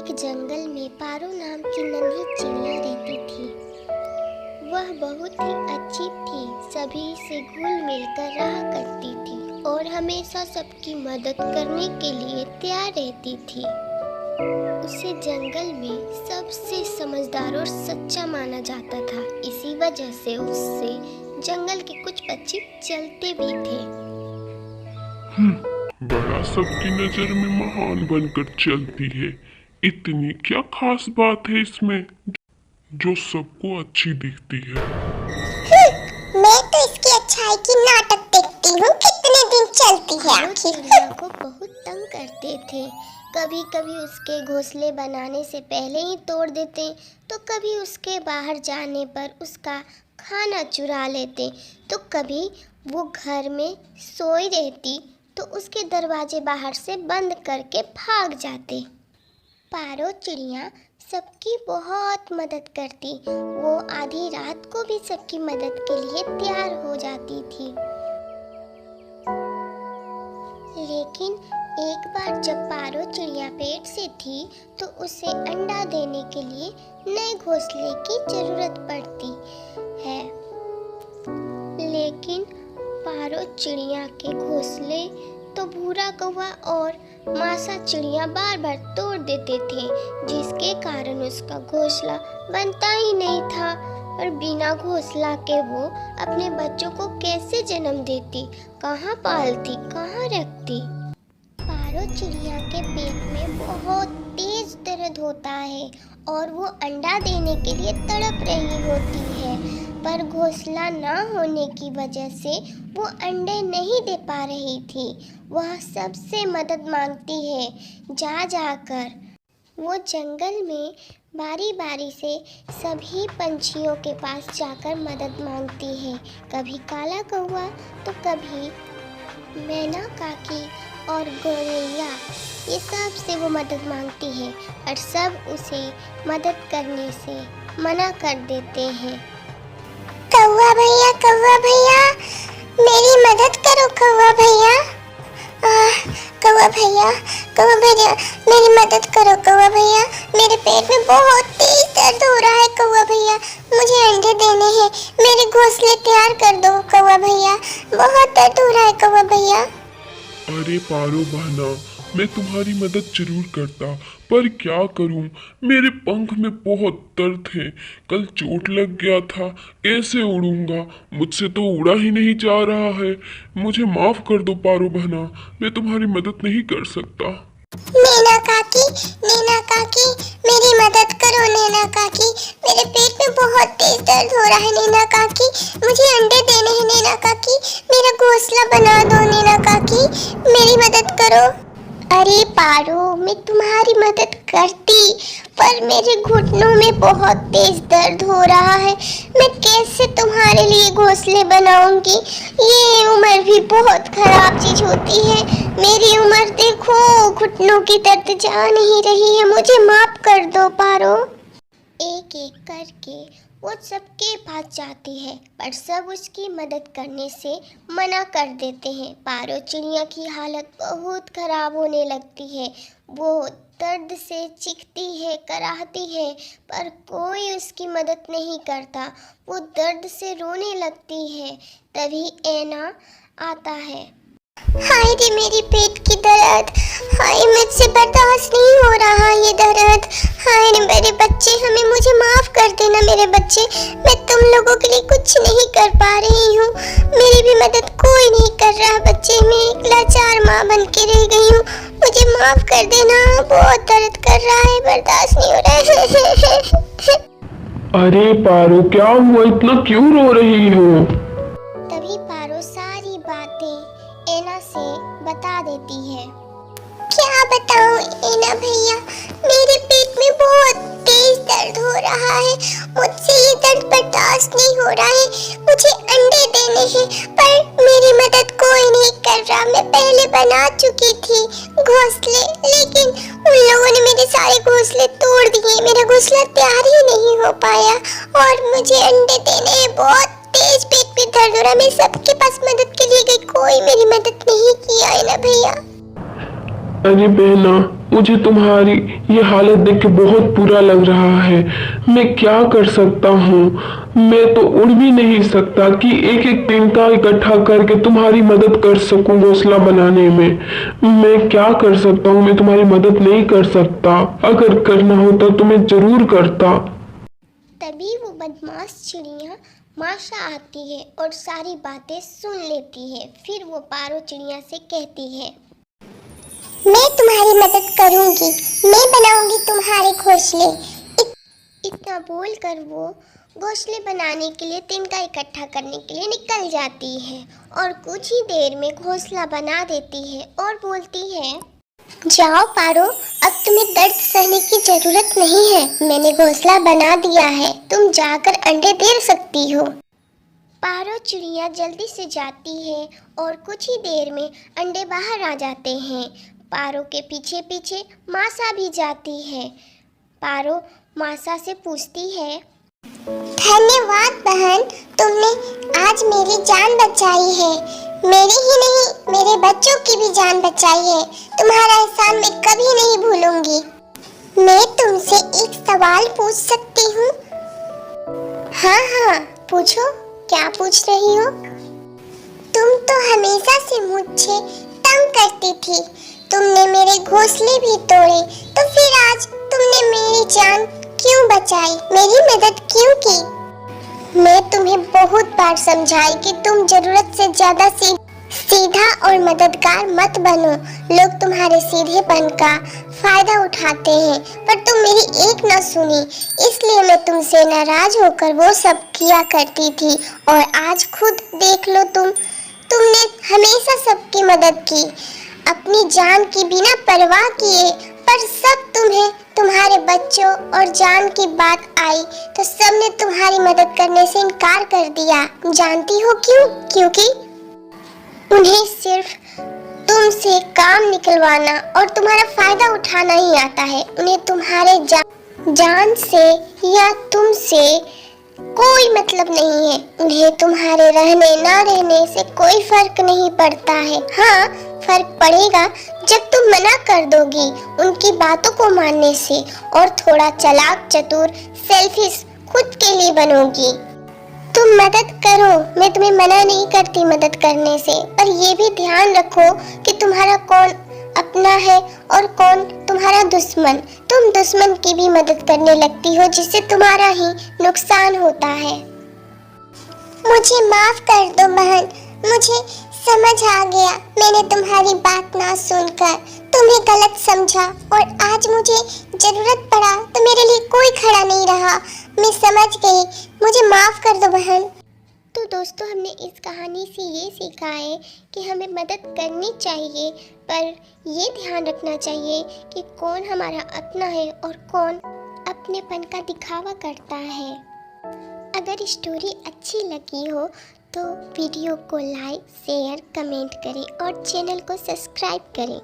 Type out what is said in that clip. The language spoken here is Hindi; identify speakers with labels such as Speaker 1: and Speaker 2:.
Speaker 1: एक जंगल में पारो नाम की नन्ही चिड़िया रहती थी। वह बहुत ही अच्छी थी, सभी से घुल मिल कर रहा करती थी और हमेशा सबकी मदद करने के लिए तैयार रहती थी। उसे जंगल में सबसे समझदार और सच्चा माना जाता था। इसी वजह से उससे जंगल के कुछ पक्षी चलते भी थे।
Speaker 2: बड़ा सबकी नजर में महान बनकर चलती है। इतनी क्या खास बात है इसमें जो सबको अच्छी दिखती है?
Speaker 3: मैं तो इसकी अच्छाई की नाटक देखती हूँ। कितने दिन चलती है
Speaker 1: पारो
Speaker 3: आखिर?
Speaker 1: चिड़िया को बहुत तंग करते थे। कभी कभी उसके घोंसले बनाने से पहले ही तोड़ देते, तो कभी उसके बाहर जाने पर उसका खाना चुरा लेते, तो कभी वो घर में सोई रहती तो उसके दरवाजे बाहर से बंद करके भाग जाते। पारो चिड़िया सबकी बहुत मदद करती। वो आधी रात को भी सबकी मदद के लिए तैयार हो जाती थी। लेकिन एक बार जब पारो चिड़िया पेट से थी तो उसे अंडा देने के लिए नए घोंसले की जरूरत पड़ती है। लेकिन पारो चिड़िया के घोंसले तो भूरा कौवा और मासा चिड़िया बार बार तोड़ देते थे, जिसके कारण उसका घोंसला बनता ही नहीं था। और बिना घोंसला के वो अपने बच्चों को कैसे जन्म देती, कहाँ पालती, कहाँ रखती? पारो चिड़िया के पेट में बहुत तेज दर्द होता है और वो अंडा देने के लिए तड़प रही होती है, पर घोंसला ना होने की वजह से वो अंडे नहीं दे पा रही थी। वह सबसे मदद मांगती है, जा जाकर। वो जंगल में बारी बारी से सभी पंछियों के पास जाकर मदद मांगती है। कभी काला कौवा तो कभी मैना काकी और गोरैया, ये सब से वो मदद मांगती है और सब उसे मदद करने से मना कर देते हैं।
Speaker 3: कौवा भैया, मेरी मदद करो कौवा भैया। कौवा भैया, मेरी मदद करो कौवा भैया। मेरे पेट में बहुत तेज दर्द हो रहा है कौवा भैया। मुझे अंडे देने हैं, मेरे घोंसले तैयार कर दो कौवा भैया। बहुत दर्द हो रहा है कौवा भैया।
Speaker 2: अरे पारो बहना, मैं तुम्हारी मदद जरूर करता, पर क्या करूं, मेरे पंख में बहुत दर्द है। कल चोट लग गया था, कैसे उड़ूंगा? मुझसे तो उड़ा ही नहीं जा रहा है। मुझे माफ कर दो पारो बहना, मैं तुम्हारी मदद नहीं कर सकता।
Speaker 3: नैना काकी, मेरी मदद करो नैना काकी। मेरे पेट में बहुत तेज दर्द हो रहा है नैना काकी। मुझे अंडे देने हैं नैना काकी। मेरा घोंसला बना दो नैना काकी, मेरी मदद करो। अरे पारो, मैं तुम्हारी मदद करती, पर मेरे घुटनों में बहुत तेज दर्द हो रहा है। मैं कैसे तुम्हारे लिए घोंसले बनाऊंगी? ये उम्र भी बहुत खराब चीज होती है। मेरी उम्र देखो, घुटनों की दर्द जा नहीं रही है। मुझे माफ कर दो पारो।
Speaker 1: एक एक करके वो सबके पास जाती है, पर सब उसकी मदद करने से मना कर देते हैं। पारो चिड़िया की हालत बहुत खराब होने लगती है। वो दर्द से चीखती है, कराहती है, पर कोई उसकी मदद नहीं करता। वो दर्द से रोने लगती है। तभी ऐना आता है।
Speaker 3: हाय रे मेरी पेट की दर्द, हाय मुझसे बर्दाश्त नहीं हो रहा ये दर्द। हाय रे मेरे बच्चे, मुझे माफ कर देना मेरे बच्चे। मैं तुम लोगों के लिए कुछ नहीं कर पा रही हूँ। मेरी भी मदद कोई नहीं कर रहा बच्चे। मैं एक लाचार माँ बन के रह गई हूँ। मुझे माफ कर देना, बहुत दर्द कर रहा है, बर्दाश्त नहीं हो रहा है।
Speaker 2: अरे पारो, क्या हुआ? इतना क्यों रो रही हो?
Speaker 1: तभी पारो सारी बातें ऐना से बता देती है।
Speaker 3: क्या बताऊं ऐना भैया, मेरे पेट में बहुत तेज दर्द हो रहा है। मुझसे ये दर्द बर्दाश्त नहीं हो रहा है। मुझे अंडे देने हैं, पर मेरी मदद कोई नहीं कर रहा। मैं पहले बना चुकी थी घोंसले, लेकिन उन लोगों ने मेरे सारे घोंसले तोड़ दिए। मेरा घोंसला तैयार ही नहीं हो पाया और मुझे अंडे देने हैं। बहुत तेज पेट में दर्द हो रहा है। मैं सबके पास मदद के लिए गई, कोई मेरी मदद नहीं किया है ना भैया।
Speaker 2: अरे बहना, मुझे तुम्हारी ये हालत देख के बहुत बुरा लग रहा है। मैं क्या कर सकता हूँ? मैं तो उड़ भी नहीं सकता कि एक एक तिनका इकट्ठा करके तुम्हारी मदद कर सकूं घोंसला बनाने में। मैं क्या कर सकता हूँ? मैं तुम्हारी मदद नहीं कर सकता। अगर करना होता तो मैं जरूर करता।
Speaker 1: तभी वो बदमाश चिड़िया माशा आती है और सारी बातें सुन लेती है। फिर वो पारो चिड़िया से कहती है,
Speaker 3: मैं तुम्हारी मदद करूंगी, मैं बनाऊंगी तुम्हारे घोंसले।
Speaker 1: इतना बोलकर वो घोंसले बनाने के लिए तिनका इकट्ठा करने के लिए निकल जाती है और कुछ ही देर में घोंसला बना देती है और बोलती है,
Speaker 3: जाओ पारो, अब तुम्हें दर्द सहने की जरूरत नहीं है। मैंने घोंसला बना दिया है, तुम जाकर अंडे दे सकती हो।
Speaker 1: पारो चिड़िया जल्दी से जाती है और कुछ ही देर में अंडे बाहर आ जाते हैं। पारो के पीछे पीछे मासा भी जाती है। पारो मासा से पूछती है,
Speaker 3: धन्यवाद बहन, तुमने आज मेरी जान बचाई है। मेरी ही नहीं, मेरे बच्चों की भी जान बचाई है। तुम्हारा एहसान मैं कभी नहीं भूलूंगी। मैं तुमसे एक सवाल पूछ सकती हूँ? हाँ, पूछो, क्या पूछ रही हो? तुम तो हमेशा से मुझे तंग करती थी। तुमने मेरे घोंसले भी तोड़े, तो फिर आज तुमने मेरी जान क्यों बचाई, मेरी मदद क्यों की? मैं तुम्हें बहुत बार समझाई कि तुम जरूरत से ज्यादा सीधा और मददगार मत बनो। लोग तुम्हारे सीधेपन का फायदा उठाते हैं, पर तुम मेरी एक न सुनी, इसलिए मैं तुमसे नाराज होकर वो सब किया करती थी। और आज खुद देख लो, तुमने हमेशा सबकी मदद की, अपनी जान की बिना परवाह किए। पर सब तुम्हारे बच्चों और जान की बात आई तो सबने तुम्हारी मदद करने से इनकार कर दिया। जानती हो क्यों? क्योंकि उन्हें सिर्फ तुमसे काम निकलवाना और तुम्हारा फायदा उठाना ही आता है। उन्हें तुम्हारे जान से या तुमसे कोई मतलब नहीं है। उन्हें तुम्हारे रहने ना रहने से कोई फर्क नहीं पड़ता है। हाँ, फर्क पड़ेगा जब तुम मना कर दोगी उनकी बातों को मानने से और थोड़ा चालाक, चतुर, सेल्फिश खुद के लिए बनोगी। तुम मदद करो, मैं तुम्हें मना नहीं करती मदद करने से, पर ये भी ध्यान रखो कि तुम्हारा कौन अपना है और कौन तुम्हारा दुश्मन। तुम दुश्मन की भी मदद करने लगती हो, जिससे तुम्हारा ही नुकसान होता है। मुझे माफ कर दो बहन, मुझे समझ आ गया। मैंने तुम्हारी बात ना सुनकर तुम्हें गलत समझा और आज मुझे जरूरत पड़ा तो मेरे लिए कोई खड़ा नहीं रहा। मैं समझ गई, मुझे माफ कर दो बहन।
Speaker 1: तो दोस्तों, हमने इस कहानी से ये सीखा है कि हमें मदद करनी चाहिए, पर ये ध्यान रखना चाहिए कि कौन हमारा अपना है और कौन अपनेपन का दिखावा करता है। अगर स्टोरी अच्छी लगी हो तो वीडियो को लाइक, शेयर, कमेंट करें और चैनल को सब्सक्राइब करें।